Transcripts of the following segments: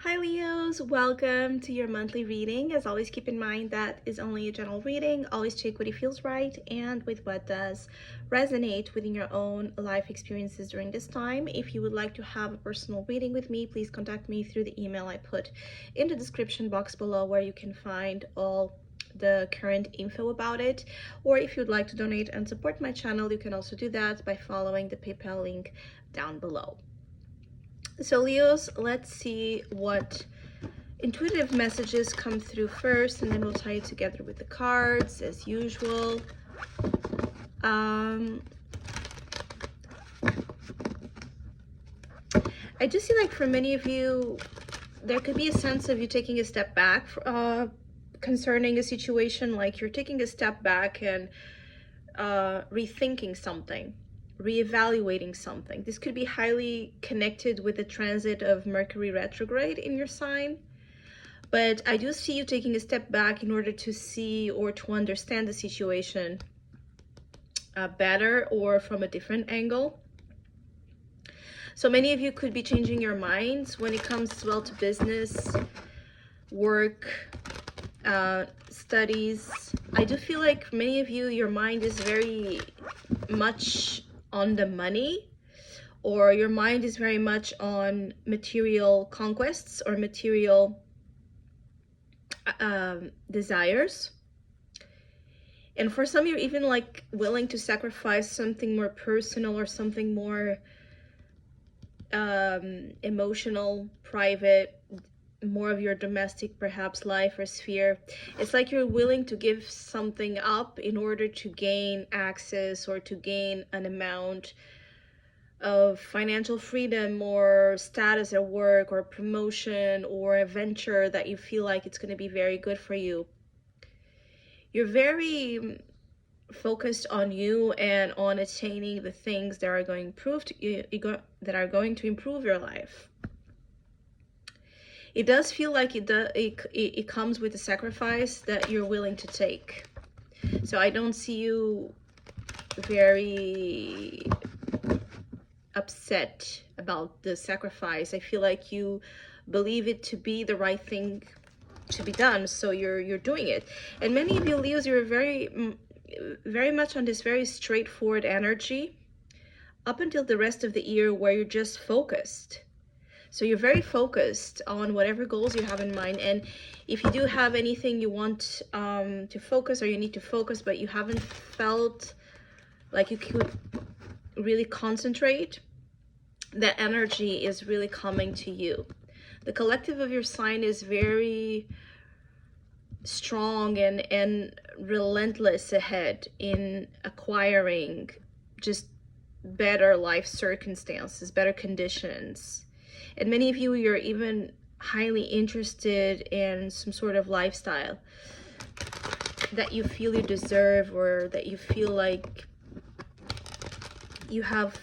Hi Leos, welcome to your monthly reading. As always, keep in mind that is only a general reading. Always check what it feels right and with what does resonate within your own life experiences during this time. If you would like to have a personal reading with me, please contact me through the email I put in the description box below, where you can find all the current info about it. Or if you'd like to donate and support my channel, you can also do that by following the PayPal link down below. So Leos, let's see what intuitive messages come through first, and then we'll tie it together with the cards as usual. I just see like for many of you, there could be a sense of you taking a step back concerning a situation, like you're taking a step back and rethinking something, reevaluating something. This could be highly connected with the transit of Mercury retrograde in your sign. But I do see you taking a step back in order to see or to understand the situation better or from a different angle. So many of you could be changing your minds when it comes as well to business, work, studies. I do feel like for many of you, your mind is very much on the money, or your mind is very much on material conquests or material desires. And for some, you're even like willing to sacrifice something more personal or something more emotional, private, more of your domestic perhaps life or sphere. It's like you're willing to give something up in order to gain access or to gain an amount of financial freedom or status at work or promotion or a venture that you feel like it's going to be very good for you. You're very focused on you and on attaining the things that are going to improve your life. It does feel like it comes with a sacrifice that you're willing to take. So I don't see you very upset about the sacrifice. I feel like you believe it to be the right thing to be done, so you're doing it. And many of you Leos, you're very much on this very straightforward energy up until the rest of the year, where you're just focused. So you're very focused on whatever goals you have in mind. And if you do have anything you want to focus, or you need to focus, but you haven't felt like you could really concentrate, that energy is really coming to you. The collective of your sign is very strong and relentless ahead in acquiring just better life circumstances, better conditions. And many of you, you're even highly interested in some sort of lifestyle that you feel you deserve, or that you feel like you have.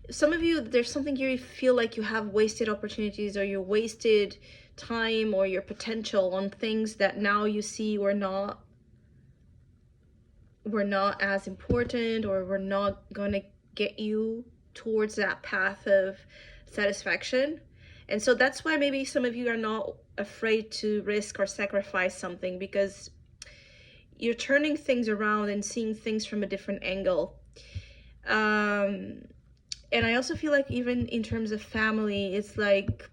Some of you, there's something you feel like you have wasted opportunities, or you wasted time or your potential on things that now you see were not as important, or were not going to get you towards that path of satisfaction. And so that's why maybe some of you are not afraid to risk or sacrifice something, because you're turning things around and seeing things from a different angle. And I also feel like even in terms of family, it's like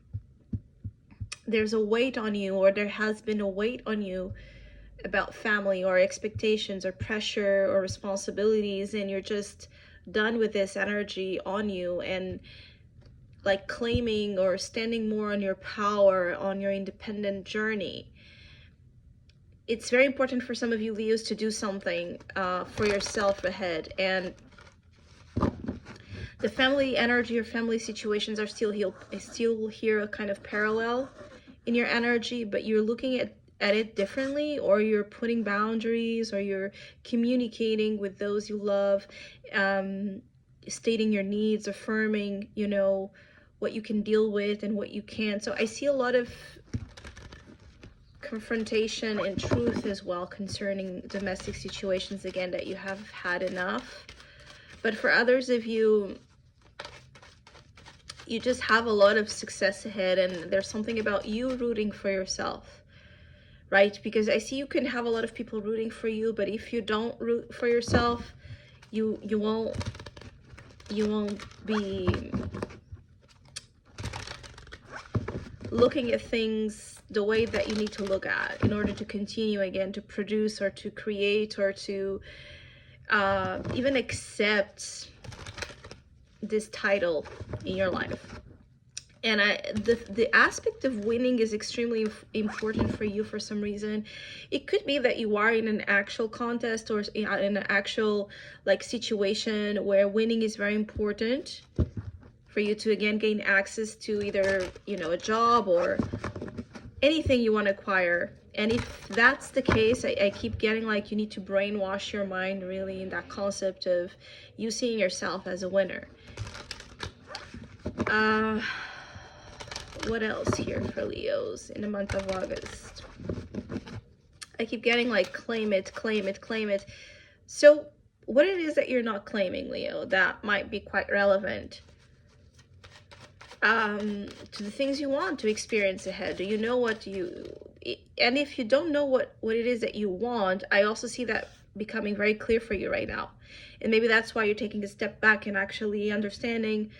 there's a weight on you, or there has been a weight on you about family or expectations or pressure or responsibilities, and you're just done with this energy on you, and like claiming or standing more on your power, on your independent journey. It's very important for some of you Leos to do something for yourself ahead. And the family energy or family situations are still here a kind of parallel in your energy, but you're looking at it differently, or you're putting boundaries, or you're communicating with those you love, stating your needs, affirming, you know, what you can deal with and what you can't. So I see a lot of confrontation and truth as well concerning domestic situations, again, that you have had enough. But for others of you, you just have a lot of success ahead, and there's something about you rooting for yourself, right? Because I see you can have a lot of people rooting for you, but if you don't root for yourself, you won't be looking at things the way that you need to look at in order to continue again to produce or to create or to even accept this title in your life. And the aspect of winning is extremely important for you for some reason. It could be that you are in an actual contest or in an actual like situation where winning is very important for you to again gain access to either, you know, a job or anything you want to acquire. And if that's the case, I keep getting like you need to brainwash your mind really in that concept of you seeing yourself as a winner. What else here for Leos in the month of August? I keep getting like claim it, claim it, claim it. So what it is that you're not claiming, Leo, that might be quite relevant to the things you want to experience ahead. Do you know what and if you don't know what it is that you want, I also see that becoming very clear for you right now. And maybe that's why you're taking a step back and actually understanding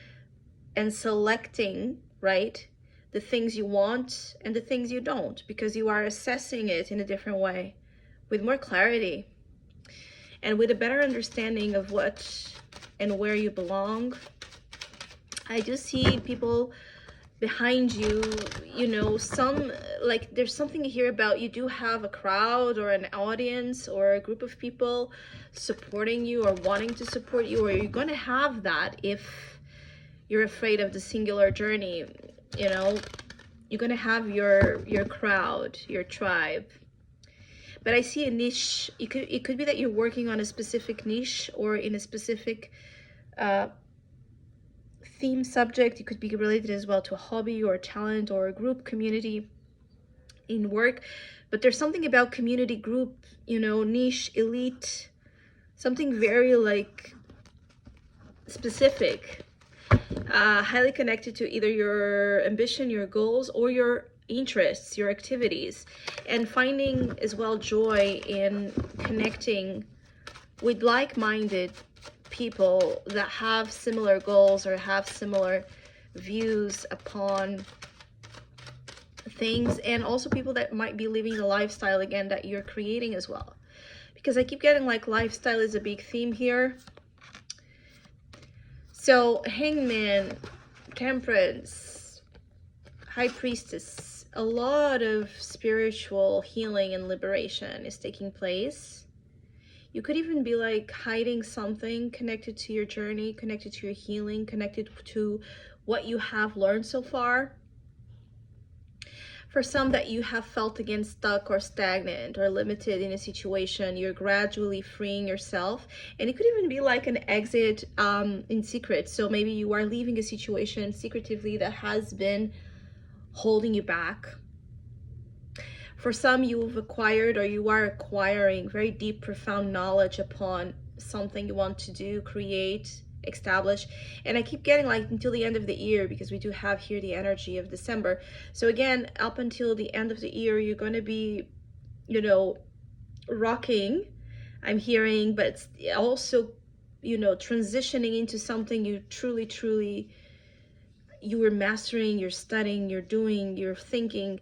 and selecting, right, the things you want and the things you don't, because you are assessing it in a different way with more clarity and with a better understanding of what and where you belong. I do see people behind you, you know, some like there's something here about you do have a crowd or an audience or a group of people supporting you or wanting to support you, or you're going to have that if you're afraid of the singular journey. You know, you're going to have your crowd, your tribe. But I see a niche. It could be that you're working on a specific niche or in a specific theme subject. It could be related as well to a hobby or a talent or a group community in work. But there's something about community, group, you know, niche, elite, something very like specific, highly connected to either your ambition, your goals, or your interests, your activities, and finding as well joy in connecting with like-minded people that have similar goals or have similar views upon things, and also people that might be living the lifestyle again that you're creating as well. Because I keep getting like lifestyle is a big theme here. So Hangman, Temperance, High Priestess, a lot of spiritual healing and liberation is taking place. You could even be like hiding something connected to your journey, connected to your healing, connected to what you have learned so far. For some that you have felt again stuck or stagnant or limited in a situation, you're gradually freeing yourself. And it could even be like an exit in secret. So maybe you are leaving a situation secretively that has been holding you back. For some, you've acquired or you are acquiring very deep, profound knowledge upon something you want to do, create, establish. And I keep getting like until the end of the year, because we do have here the energy of December. So again, up until the end of the year, you're going to be, you know, rocking, I'm hearing, but it's also, you know, transitioning into something you truly, you were mastering, you're studying, you're doing, you're thinking.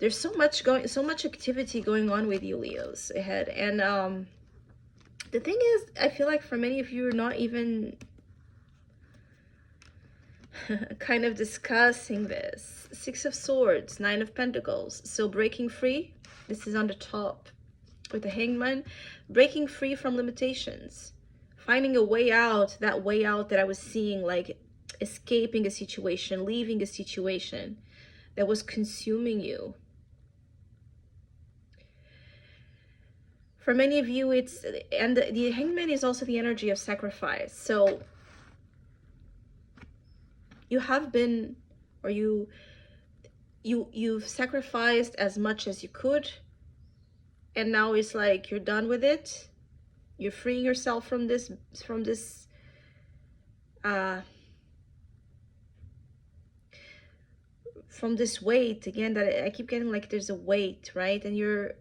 There's so much activity going on with you, Leos, ahead. And the thing is, I feel like for many of you are not even kind of discussing this. Six of Swords, Nine of Pentacles. So breaking free, this is on the top with the Hangman. Breaking free from limitations. Finding a way out, that way out that I was seeing, like escaping a situation, leaving a situation that was consuming you. For many of you, it's, and the Hangman is also the energy of sacrifice. So you have been, or you've sacrificed as much as you could, and now it's like you're done with it. You're freeing yourself from this from this weight again, that I keep getting like there's a weight, right? And you're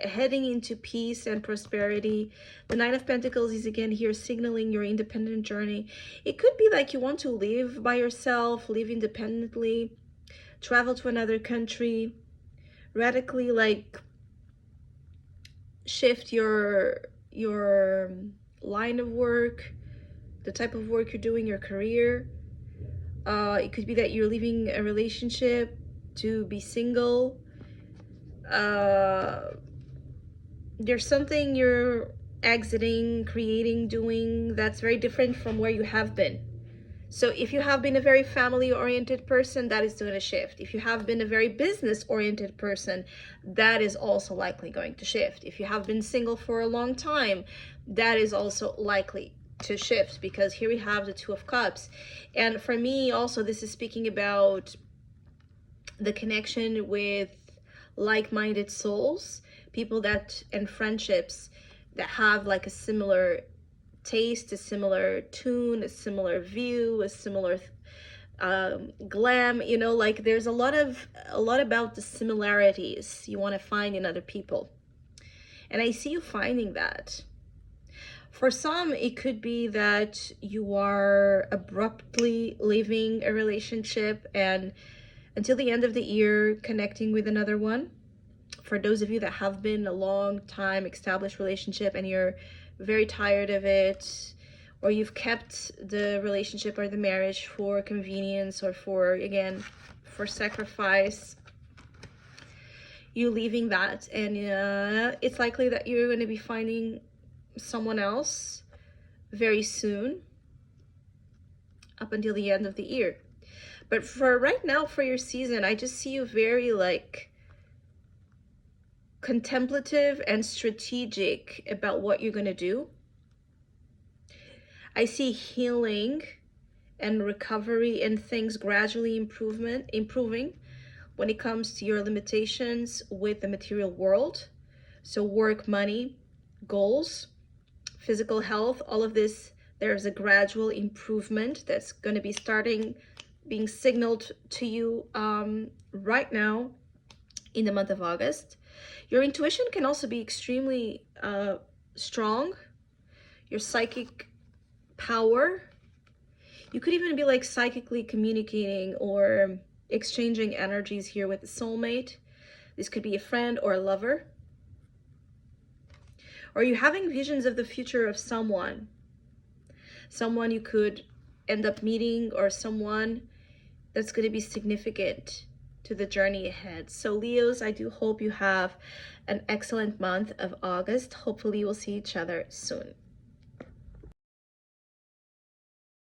heading into peace and prosperity. The Nine of Pentacles is again here signaling your independent journey. It could be like you want to live by yourself, live independently, travel to another country, radically like shift your line of work, the type of work you're doing, your career. It could be that you're leaving a relationship to be single. There's something you're exiting, creating, doing that's very different from where you have been. So if you have been a very family-oriented person, that is going to shift. If you have been a very business-oriented person, that is also likely going to shift. If you have been single for a long time, that is also likely to shift, because here we have the Two of Cups. And for me also, this is speaking about the connection with like-minded souls, people that, and friendships that have like a similar taste, a similar tune, a similar view, a similar glam, you know, like there's a lot about the similarities you want to find in other people. And I see you finding that. For some, it could be that you are abruptly leaving a relationship and until the end of the year connecting with another one. For those of you that have been a long time established relationship and you're very tired of it, or you've kept the relationship or the marriage for convenience or for, again, for sacrifice, you leaving that, and it's likely that you're going to be finding someone else very soon, up until the end of the year. But for right now, for your season, I just see you very like contemplative and strategic about what you're going to do. I see healing and recovery and things gradually improving when it comes to your limitations with the material world. So work, money, goals, physical health, all of this, there's a gradual improvement that's going to be being signaled to you right now in the month of August. Your intuition can also be extremely strong. Your psychic power. You could even be like psychically communicating or exchanging energies here with a soulmate. This could be a friend or a lover. Or you having visions of the future of someone you could end up meeting, or someone that's going to be significant to the journey ahead. So Leos, I do hope you have an excellent month of August. Hopefully we'll see each other soon.